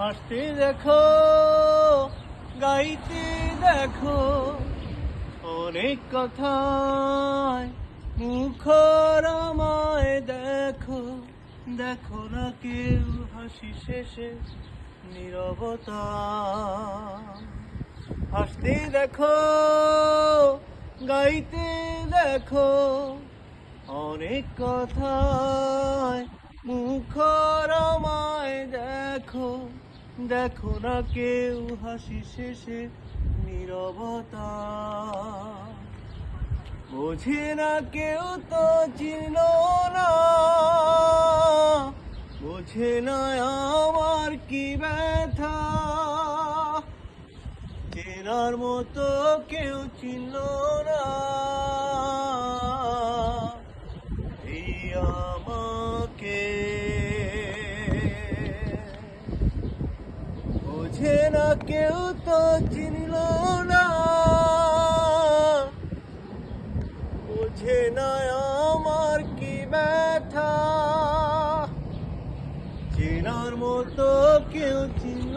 হাসতে দেখো, গাইতে দেখো, অনেক কথায় মুখর আমায় দেখো। দেখো না কেউ হাসি শেষে নীরবতা। হাসতে দেখো, গাইতে দেখো, অনেক কথায় মুখর আমায় দেখো। দেখো না কেউ হাসি শেষে নীরবতা। বোঝে না কেউ তো চিনল না, বোঝে না আমার কি ব্যথা। চেনার মতো কেউ চিনল না এই আমাকে। বোঝে না কেউ তো চিনল না, বোঝে না আমার কি ব্যথা। চেনার মতো কেউ চিনল